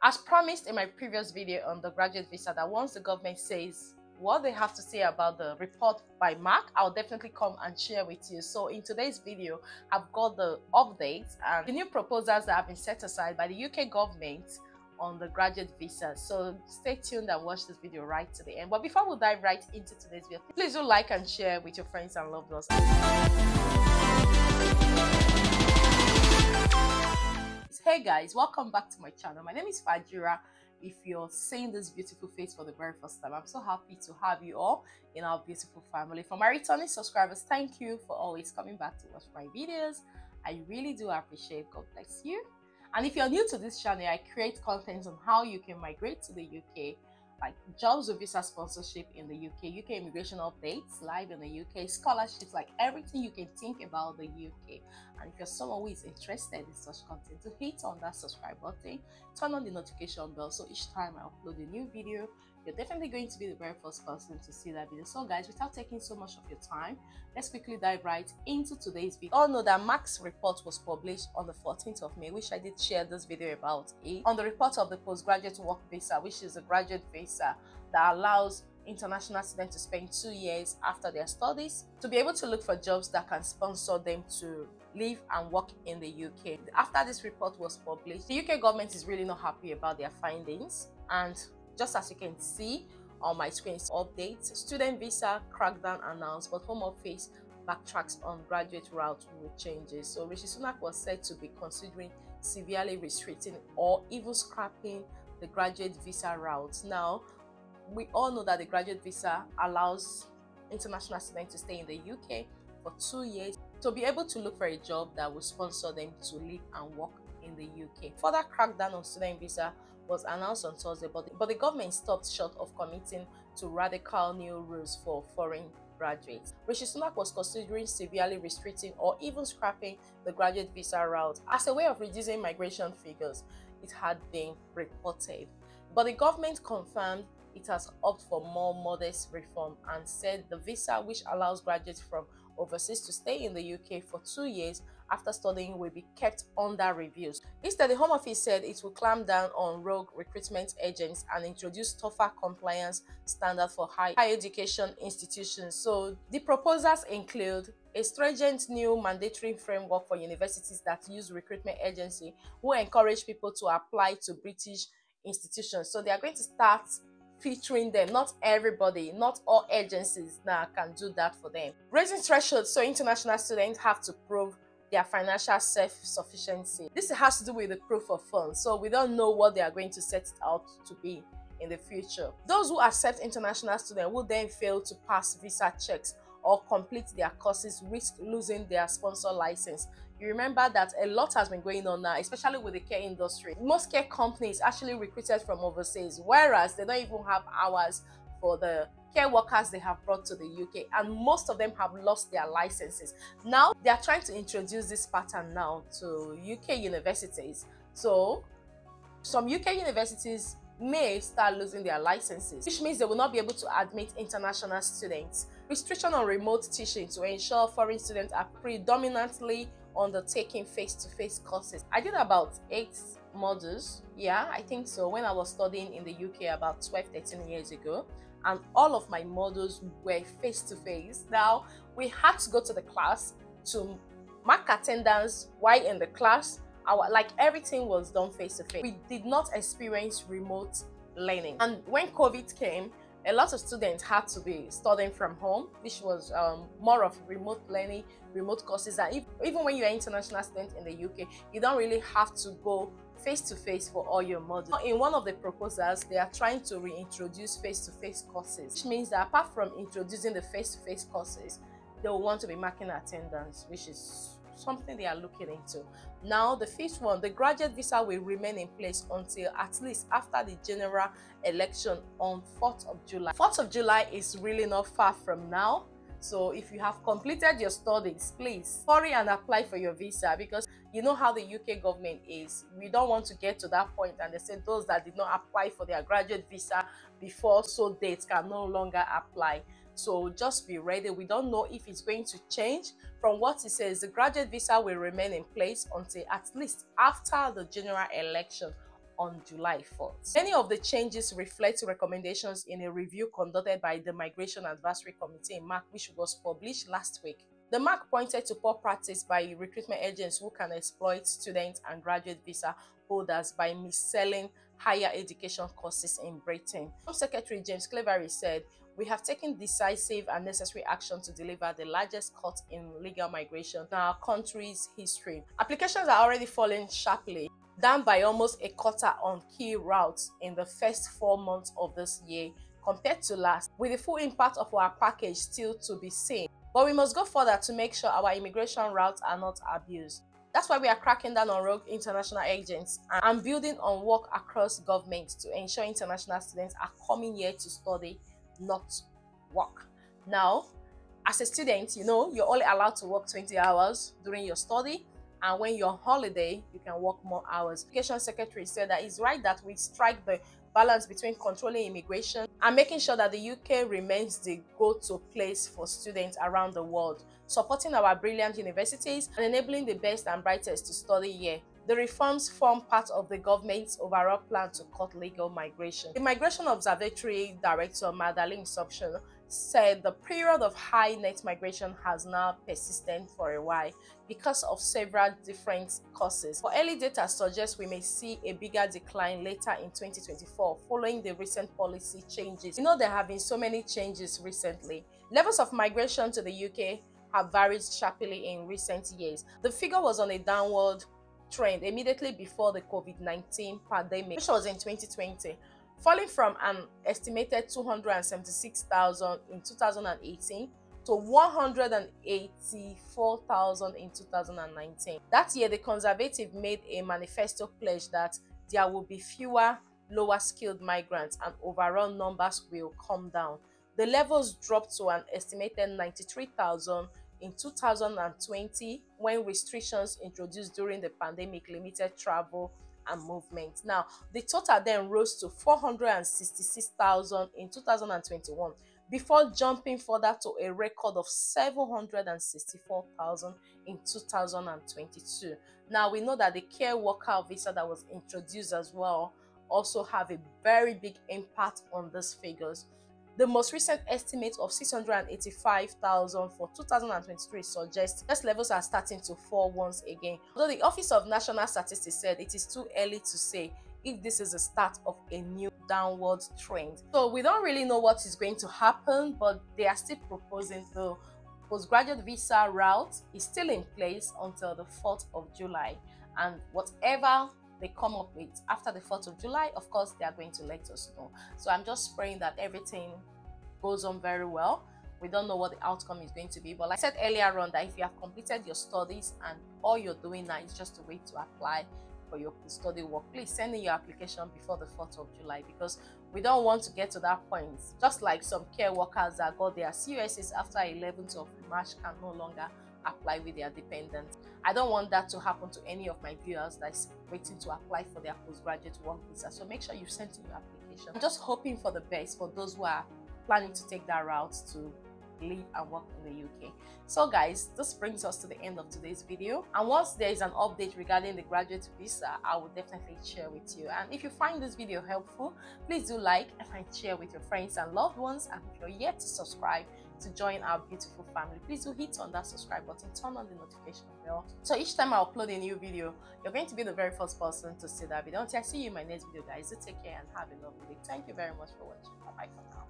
As promised in my previous video on the graduate visa, that once the government says what they have to say about the report by Mark, I'll definitely come and share with you. So in today's video, I've got the updates and the new proposals that have been set aside by the UK government on the graduate visa. So stay tuned and watch this video right to the end. But before we dive right into today's video, please do like and share with your friends and loved ones. Hey guys, welcome back to my channel. My name is Fajira. If you're seeing this beautiful face for the very first time, I'm so happy to have you all in our beautiful family. For my returning subscribers, thank you for always coming back to watch my videos. I really do appreciate. God bless you. And if you're new to this channel, I create content on how you can migrate to the UK, like jobs with visa sponsorship in the UK immigration updates live in the UK, scholarships, like everything you can think about the UK. And if you're someone who is interested in such content, to hit on that subscribe button, turn on the notification bell, so each time I upload a new video, you're definitely going to be the very first person to see that video. So guys, without taking so much of your time, let's quickly dive right into today's video. All know that Mark's report was published on the 14th of May, which I did share this video about it, on the report of the postgraduate work visa, which is a graduate visa that allows international students to spend 2 years after their studies to be able to look for jobs that can sponsor them to live and work in the UK. After this report was published, the UK government is really not happy about their findings, and just as you can see on my screen, updates, student visa crackdown announced, but Home Office backtracks on graduate route rule changes. So Rishi Sunak was said to be considering severely restricting or even scrapping the graduate visa route. Now, we all know that the graduate visa allows international students to stay in the UK for 2 years to be able to look for a job that will sponsor them to live and work in the UK. Further crackdown on student visa was announced on Thursday, but the government stopped short of committing to radical new rules for foreign graduates. Rishi Sunak was considering severely restricting or even scrapping the graduate visa route as a way of reducing migration figures, it had been reported. But the government confirmed it has opted for more modest reform and said the visa, which allows graduates from overseas to stay in the UK for 2 years after studying, will be kept under reviews. Instead, the Home Office said it will clamp down on rogue recruitment agents and introduce tougher compliance standards for higher education institutions. So the proposals include a stringent new mandatory framework for universities that use recruitment agency who encourage people to apply to British institutions. So they are going to start featuring them. Not everybody, not all agencies now can do that for them. Raising thresholds so international students have to prove their financial self-sufficiency. This has to do with the proof of funds, so we don't know what they are going to set it out to be in the future. Those who accept international students will then fail to pass visa checks or complete their courses risk losing their sponsor license. You remember that a lot has been going on now, especially with the care industry. Most care companies actually recruited from overseas, whereas they don't even have hours for the care workers they have brought to the UK, and most of them have lost their licenses. Now they are trying to introduce this pattern now to UK universities. So some UK universities may start losing their licenses, which means they will not be able to admit international students. Restriction on remote teaching to ensure foreign students are predominantly undertaking face-to-face courses. I did about 8 modules, yeah, I think so, when I was studying in the UK about 12-13 years ago, and all of my modules were face-to-face. Now we had to go to the class to mark attendance while in the class. Like everything was done face-to-face. We did not experience remote learning, and when COVID came, a lot of students had to be studying from home, which was more of remote learning, remote courses. And even when you're an international student in the UK, you don't really have to go face-to-face for all your modules. In one of the proposals, they are trying to reintroduce face-to-face courses, which means that apart from introducing the face-to-face courses, they will want to be marking attendance, which is something they are looking into. Now, the fifth one, the graduate visa will remain in place until at least after the general election on 4th of July. 4th of July is really not far from now. So if you have completed your studies, please hurry and apply for your visa, because you know how the UK government is. We don't want to get to that point and they say those that did not apply for their graduate visa before so dates can no longer apply. So just be ready. We don't know if it's going to change. From what it says, the graduate visa will remain in place until at least after the general election on July 4th. Many of the changes reflect recommendations in a review conducted by the Migration Advisory Committee in MAC, which was published last week. The MAC pointed to poor practice by recruitment agents who can exploit student and graduate visa holders by mis-selling higher education courses in Britain. Home Secretary James Cleverly said, "We have taken decisive and necessary action to deliver the largest cut in legal migration in our country's history. Applications are already falling sharply, down by almost a quarter on key routes in the first 4 months of this year compared to last, with the full impact of our package still to be seen. But we must go further to make sure our immigration routes are not abused. That's why we are cracking down on rogue international agents and building on work across governments to ensure international students are coming here to study, not work." Now, as a student, you know, you're only allowed to work 20 hours during your study, and when you're on holiday, you can work more hours. Education Secretary said that it's right that we strike the balance between controlling immigration and making sure that the UK remains the go-to place for students around the world, supporting our brilliant universities and enabling the best and brightest to study here. The reforms form part of the government's overall plan to cut legal migration. The Migration Observatory Director, Madeleine Sobson, said the period of high net migration has now persisted for a while because of several different causes. But early data suggests we may see a bigger decline later in 2024 following the recent policy changes. You know, there have been so many changes recently. Levels of migration to the UK have varied sharply in recent years. The figure was on a downward trend immediately before the COVID-19 pandemic, which was in 2020, falling from an estimated 276,000 in 2018 to 184,000 in 2019. That year, the Conservative made a manifesto pledge that there will be fewer lower-skilled migrants and overall numbers will come down. The levels dropped to an estimated 93,000 in 2020 when restrictions introduced during the pandemic limited travel and movement. Now, the total then rose to 466,000 in 2021 before jumping further to a record of 764,000 in 2022. Now, we know that the care worker visa that was introduced as well also have a very big impact on these figures. The most recent estimate of 685,000 for 2023 suggests these levels are starting to fall once again. Although the Office of National Statistics said it is too early to say if this is the start of a new downward trend. So we don't really know what is going to happen, but they are still proposing the postgraduate visa route is still in place until the 4th of July. And whatever they come up with after the 4th of July, of course, they are going to let us know. So I'm just praying that everything goes on very well. We don't know what the outcome is going to be, but like I said earlier on, that if you have completed your studies and all you're doing now is just to wait to apply for your study work, please send in your application before the 4th of July, because we don't want to get to that point. Just like some care workers that got their CUSs after 11th of March can no longer apply with their dependents. I don't want that to happen to any of my viewers that's waiting to apply for their postgraduate work visa. So make sure you send in your application. I'm just hoping for the best for those who are planning to take that route to live and work in the UK. So guys, this brings us to the end of today's video, and once there is an update regarding the graduate visa, I will definitely share with you. And if you find this video helpful, please do like and share with your friends and loved ones. And if you're yet to subscribe to join our beautiful family, please do hit on that subscribe button, turn on the notification bell, so each time I upload a new video, you're going to be the very first person to see that video. Until I see you in my next video, guys, do take care and have a lovely day. Thank you very much for watching. Bye bye for now.